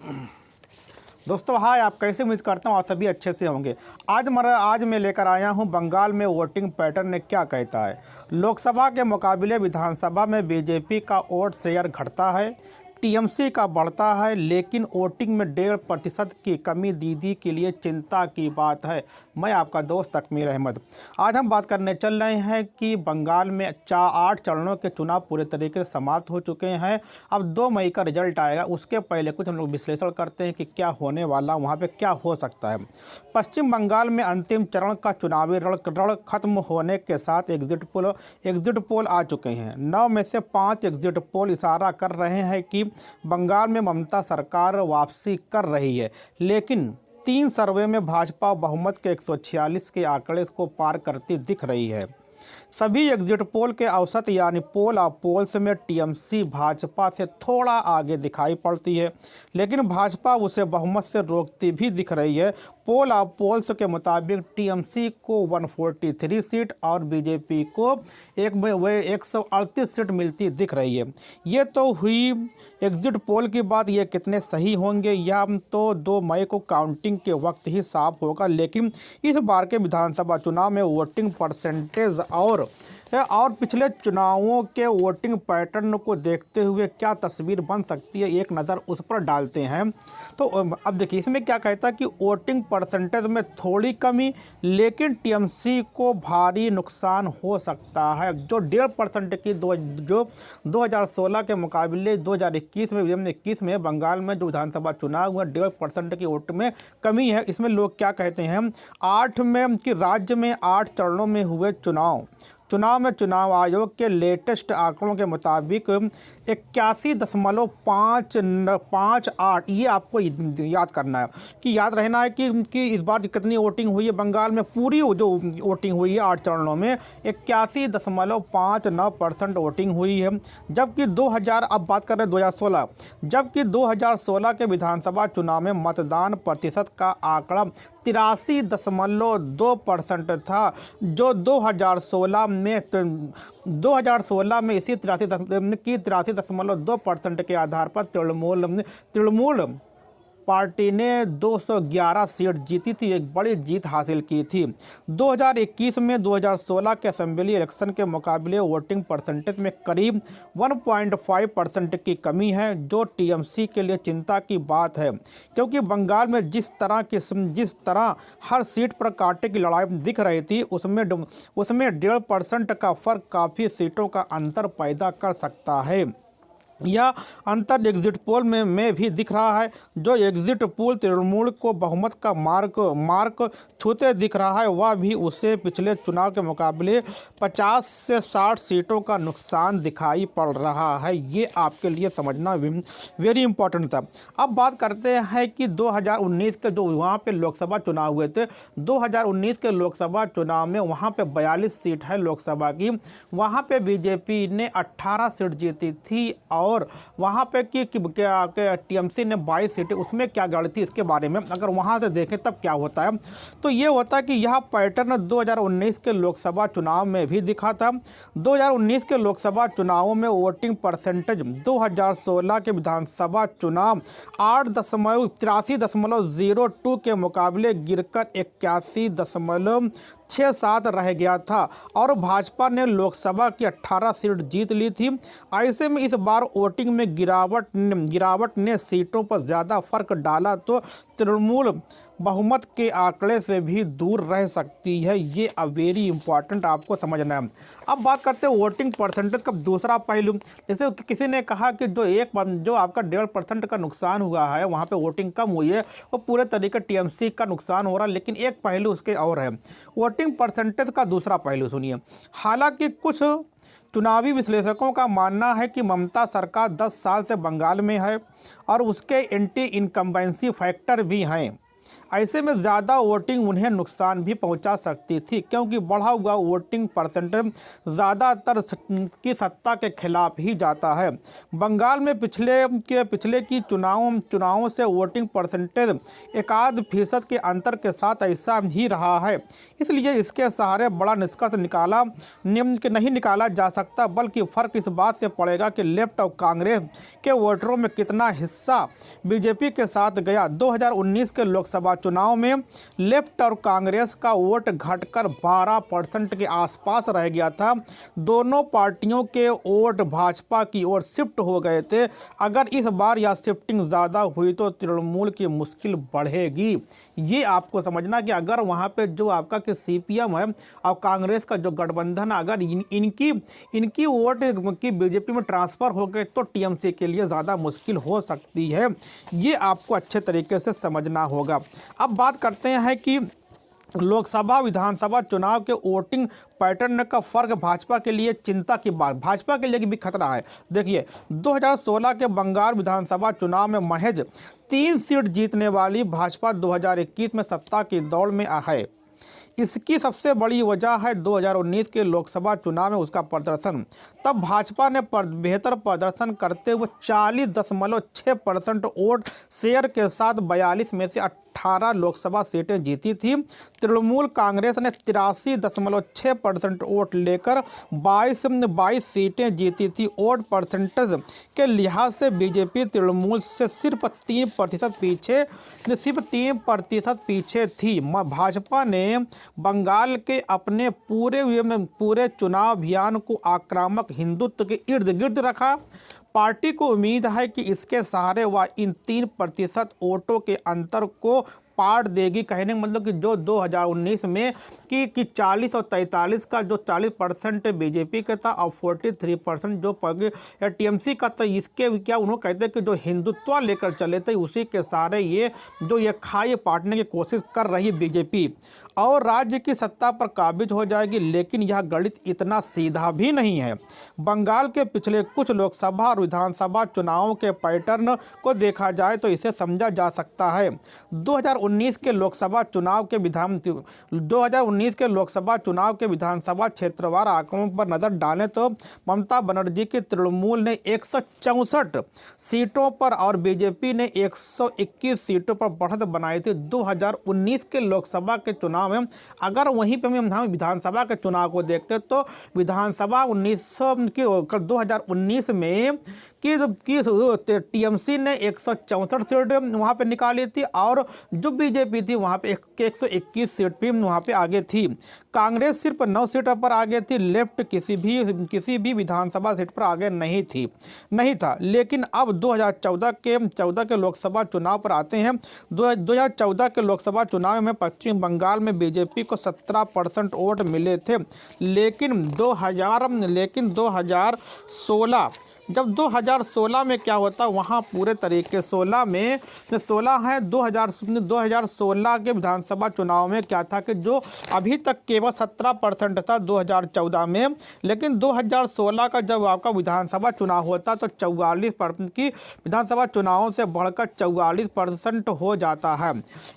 दोस्तों हाय, आप कैसे? उम्मीद करता हूँ आप सभी अच्छे से होंगे। आज मैं लेकर आया हूँ बंगाल में वोटिंग पैटर्न ने क्या कहता है। लोकसभा के मुकाबले विधानसभा में बीजेपी का वोट शेयर घटता है, टीएमसी का बढ़ता है, लेकिन वोटिंग में 1.5% की कमी दीदी के लिए चिंता की बात है। मैं आपका दोस्त तकमीर अहमद। आज हम बात करने चल रहे हैं कि बंगाल में 8 चरणों के चुनाव पूरे तरीके से समाप्त हो चुके हैं। अब 2 मई का रिजल्ट आएगा, उसके पहले कुछ हम लोग विश्लेषण करते हैं कि क्या होने वाला, वहाँ पे क्या हो सकता है। पश्चिम बंगाल में अंतिम चरण का चुनावी रण खत्म होने के साथ एग्जिट पोल आ चुके हैं। 9 में से 5 एग्जिट पोल इशारा कर रहे हैं कि बंगाल में ममता सरकार वापसी कर रही है, लेकिन 3 सर्वे में भाजपा बहुमत के 146 के आंकड़े को पार करती दिख रही है। सभी एग्जिट पोल के औसत यानी पोल ऑफ पोल्स में टीएमसी भाजपा से थोड़ा आगे दिखाई पड़ती है, लेकिन भाजपा उसे बहुमत से रोकती भी दिख रही है। पोल ऑफ पोल्स के मुताबिक टीएमसी को 143 सीट और बीजेपी को 138 सीट मिलती दिख रही है। ये तो हुई एग्जिट पोल की बात। ये कितने सही होंगे यह तो 2 मई को काउंटिंग के वक्त ही साफ होगा, लेकिन इस बार के विधानसभा चुनाव में वोटिंग परसेंटेज और पिछले चुनावों के वोटिंग पैटर्न को देखते हुए क्या तस्वीर बन सकती है, एक नज़र उस पर डालते हैं। तो अब देखिए, इसमें क्या कहता है कि वोटिंग परसेंटेज में थोड़ी कमी, लेकिन टीएमसी को भारी नुकसान हो सकता है। जो 1.5% की जो 2016 के मुकाबले 2021 में बंगाल में जो विधानसभा चुनाव हुआ 1.5% की वोट में कमी है। इसमें लोग क्या कहते हैं, 8 में कि राज्य में 8 चरणों में हुए चुनाव में चुनाव आयोग के लेटेस्ट आंकड़ों के मुताबिक 81.558, ये आपको याद करना है कि याद रहना है कि इस बार कितनी वोटिंग हुई है बंगाल में। पूरी जो वोटिंग हुई है 8 चरणों में 81.59% वोटिंग हुई है, जबकि अब बात कर रहे हैं 2016, जबकि 2016 के विधानसभा चुनाव में मतदान प्रतिशत का आंकड़ा 83.2% था, जो 2016 में इसी 83.2% के आधार पर तृणमूल पार्टी ने 211 सीट जीती थी, एक बड़ी जीत हासिल की थी। 2021 में 2016 के असेंबली इलेक्शन के मुकाबले वोटिंग परसेंटेज में करीब 1.5% की कमी है, जो टीएमसी के लिए चिंता की बात है, क्योंकि बंगाल में जिस तरह हर सीट पर कांटे की लड़ाई दिख रही थी, उसमें 1.5% का फर्क काफ़ी सीटों का अंतर पैदा कर सकता है। यह अंतर एग्जिट पोल में भी दिख रहा है। जो एग्जिट पोल तृणमूल को बहुमत का मार्क छूते दिख रहा है, वह भी उसे पिछले चुनाव के मुकाबले 50 से 60 सीटों का नुकसान दिखाई पड़ रहा है। ये आपके लिए समझना वेरी इंपॉर्टेंट था। अब बात करते हैं कि 2019 के जो वहाँ पे लोकसभा चुनाव हुए थे, 2019 के लोकसभा चुनाव में वहाँ पे 42 सीट है लोकसभा की, वहाँ पे बीजेपी ने 18 सीट जीती थी और वहाँ पे कि टीएमसी ने 22 सीटें, उसमें क्या गढ़ थी इसके बारे में अगर वहाँ से देखें तब क्या होता है, तो ये होता है कि यह पैटर्न 2019 के लोकसभा चुनाव में भी दिखा था। 2019 के लोकसभा चुनावों में वोटिंग परसेंटेज 2016 के विधानसभा चुनाव 83.02 के मुकाबले गिरकर 81.67 रह गया था और भाजपा ने लोकसभा की 18 सीट जीत ली थी। ऐसे में इस बार वोटिंग में गिरावट ने सीटों पर ज़्यादा फर्क डाला तो तृणमूल बहुमत के आंकड़े से भी दूर रह सकती है। ये वेरी इंपॉर्टेंट आपको समझना है। अब बात करते हैं वोटिंग परसेंटेज का दूसरा पहलू। जैसे किसी ने कहा कि जो आपका 1.5% का नुकसान हुआ है, वहाँ पे वोटिंग कम हुई है, वो पूरे तरीके टीएमसी का नुकसान हो रहा है, लेकिन एक पहलू उसके और है। वोटिंग परसेंटेज का दूसरा पहलू सुनिए। हालांकि कुछ चुनावी विश्लेषकों का मानना है कि ममता सरकार 10 साल से बंगाल में है और उसके एंटी इनकम्बेंसी फैक्टर भी हैं। ऐसे में ज़्यादा वोटिंग उन्हें नुकसान भी पहुंचा सकती थी, क्योंकि बढ़ा हुआ वोटिंग परसेंटेज ज़्यादातर की सत्ता के खिलाफ ही जाता है। बंगाल में पिछले की चुनावों से वोटिंग परसेंटेज 1% के अंतर के साथ ऐसा ही रहा है। इसलिए इसके सहारे बड़ा निष्कर्ष नहीं निकाला जा सकता, बल्कि फ़र्क इस बात से पड़ेगा कि लेफ्ट और कांग्रेस के वोटरों में कितना हिस्सा बीजेपी के साथ गया। 2019 के लोकसभा चुनाव में लेफ्ट और कांग्रेस का वोट घटकर 12% के आसपास रह गया था। दोनों पार्टियों के वोट भाजपा की ओर शिफ्ट हो गए थे। अगर इस बार यह शिफ्टिंग ज़्यादा हुई तो तृणमूल की मुश्किल बढ़ेगी। ये आपको समझना कि अगर वहाँ पे जो आपका कि सीपीएम है और कांग्रेस का जो गठबंधन, अगर इनकी वोट की बीजेपी में ट्रांसफ़र हो गए तो टीएमसी के लिए ज़्यादा मुश्किल हो सकती है। ये आपको अच्छे तरीके से समझना होगा। अब बात करते हैं कि लोकसभा विधानसभा चुनाव के वोटिंग पैटर्न का फर्क भाजपा के लिए चिंता की बात, भाजपा के लिए भी खतरा है। देखिए 2016 के बंगाल विधानसभा चुनाव में महज 3 सीट जीतने वाली भाजपा 2021 में सत्ता की दौड़ में है। इसकी सबसे बड़ी वजह है 2019 के लोकसभा चुनाव में उसका प्रदर्शन। तब भाजपा ने बेहतर प्रदर्शन करते हुए 40.6% वोट शेयर के साथ 42 में से 18 लोकसभा सीटें जीती थी। तृणमूल कांग्रेस ने 83.6% वोट लेकर 22 सीटें जीती थी। वोट परसेंटेज के लिहाज से बीजेपी तृणमूल से सिर्फ 3% पीछे थी। भाजपा ने बंगाल के अपने पूरे चुनाव अभियान को आक्रामक हिंदुत्व के इर्द गिर्द रखा। पार्टी को उम्मीद है कि इसके सहारे वह इन 3% वोटों के अंतर को पाट देगी। कहने का मतलब कि जो 2019 में कि 40 और 43 का जो 40% बीजेपी का था और 43% जो टीएमसी का था, इसके क्या उन्होंने कहते हैं कि जो हिंदुत्व लेकर चले थे उसी के सहारे ये खाई पाटने की कोशिश कर रही बीजेपी और राज्य की सत्ता पर काबिज हो जाएगी। लेकिन यह गणित इतना सीधा भी नहीं है। बंगाल के पिछले कुछ लोकसभा और विधानसभा चुनावों के पैटर्न को देखा जाए तो इसे समझा जा सकता है। 2019 के लोकसभा चुनाव के विधानसभा क्षेत्रवार आंकड़ों पर नजर डालें तो ममता बनर्जी की तृणमूल ने 164 सीटों पर और बीजेपी ने 121 सीटों पर बढ़त बनाई थी। 2019 के लोकसभा के चुनाव में अगर वहीं पे हम विधानसभा के चुनाव को देखते तो विधानसभा 2019 में टीएमसी ने 164 सीट वहाँ पे निकाली थी और जो बीजेपी थी वहाँ पे 121 सीट पे वहाँ पे आगे थी। कांग्रेस सिर्फ 9 सीटों पर आगे थी। लेफ्ट किसी भी विधानसभा सीट पर आगे नहीं था। लेकिन अब 2014 के लोकसभा चुनाव पर आते हैं। 2014 के लोकसभा चुनाव में पश्चिम बंगाल में बीजेपी को 17% वोट मिले थे। लेकिन 2016 में क्या होता वहाँ पूरे तरीके 2016 के विधानसभा चुनाव में क्या था कि जो अभी तक केवल 17% था 2014 में, लेकिन 2016 का जब आपका विधानसभा चुनाव होता तो 44% की विधानसभा चुनावों से बढ़कर 44% हो जाता है।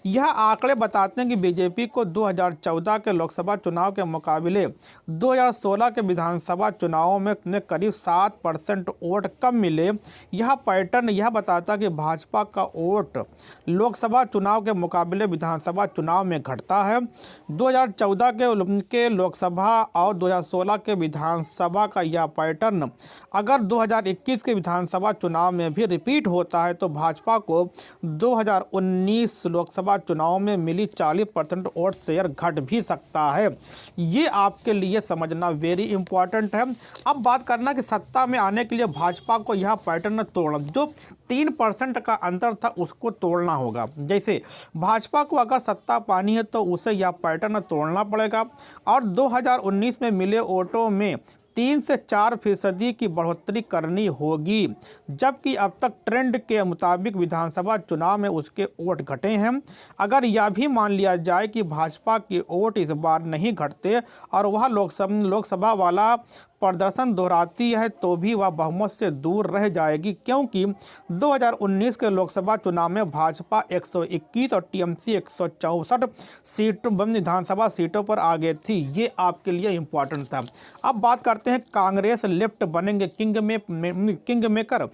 यह आंकड़े बताते हैं कि बीजेपी को 2014 के लोकसभा चुनाव के मुकाबले 2016 के विधानसभा चुनावों में करीब 7% वोट कम मिले। यह पैटर्न यह बताता कि भाजपा का वोट लोकसभा चुनाव के मुकाबले विधानसभा चुनाव में घटता है। 2014 के लोकसभा और 2016 के विधानसभा का यह पैटर्न अगर 2021 के विधानसभा चुनाव में भी रिपीट होता है तो भाजपा को 2019 लोकसभा चुनाव में मिली 40% वोट शेयर घट भी सकता है। ये आपके लिए समझना वेरी इंपॉर्टेंट है। अब बात करना कि सत्ता में आने के लिए भाजपा को यह पैटर्न तोड़ना, जो 3% का अंतर था उसको तोड़ना होगा। जैसे भाजपा को अगर सत्ता पानी है तो उसे यह पैटर्न तोड़ना पड़ेगा और 2019 में मिले वोटों में 3 से 4% की बढ़ोतरी करनी होगी, जबकि अब तक ट्रेंड के मुताबिक विधानसभा चुनाव में उसके वोट घटे हैं। अगर यह भी मान लिया जाए कि भाजपा के वोट इस बार नहीं घटते और वह लोकसभा वाला प्रदर्शन दोहराती है तो भी वह बहुमत से दूर रह जाएगी, क्योंकि 2019 के लोकसभा चुनाव में भाजपा 121 और टीएमसी 164 सीटों विधानसभा सीटों पर आगे थी। ये आपके लिए इम्पोर्टेंट था। अब बात करते हैं कांग्रेस लेफ्ट बनेंगे किंग मेकर।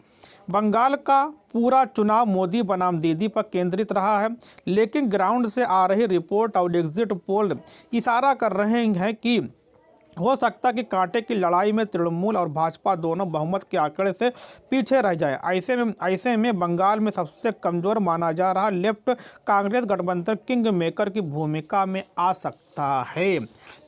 बंगाल का पूरा चुनाव मोदी बनाम दीदी पर केंद्रित रहा है, लेकिन ग्राउंड से आ रही रिपोर्ट और एग्जिट पोल इशारा कर रहे हैं कि हो सकता है कि कांटे की लड़ाई में तृणमूल और भाजपा दोनों बहुमत के आंकड़े से पीछे रह जाए। ऐसे में बंगाल में सबसे कमज़ोर माना जा रहा लेफ्ट कांग्रेस गठबंधन किंग मेकर की भूमिका में आ सकता है।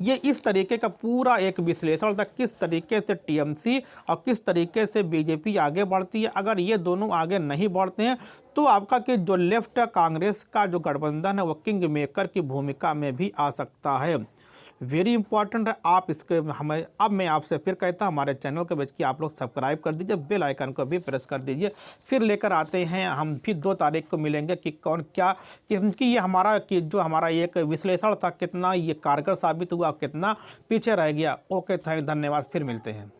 ये इस तरीके का पूरा एक विश्लेषण था, किस तरीके से टीएमसी और किस तरीके से बीजेपी आगे बढ़ती है। अगर ये दोनों आगे नहीं बढ़ते हैं तो आपका कि जो लेफ्ट कांग्रेस का जो गठबंधन है वो किंग मेकर की भूमिका में भी आ सकता है। वेरी इंपॉर्टेंट है। आप इसके हमें अब मैं आपसे फिर कहता हूँ, हमारे चैनल के बीच कि आप लोग सब्सक्राइब कर दीजिए, बेल आइकन को भी प्रेस कर दीजिए। फिर लेकर आते हैं हम फिर 2 तारीख को मिलेंगे कि कौन क्या कि ये हमारा कि जो हमारा एक विश्लेषण था कितना ये कारगर साबित हुआ, कितना पीछे रह गया। ओके, धन्यवाद, फिर मिलते हैं।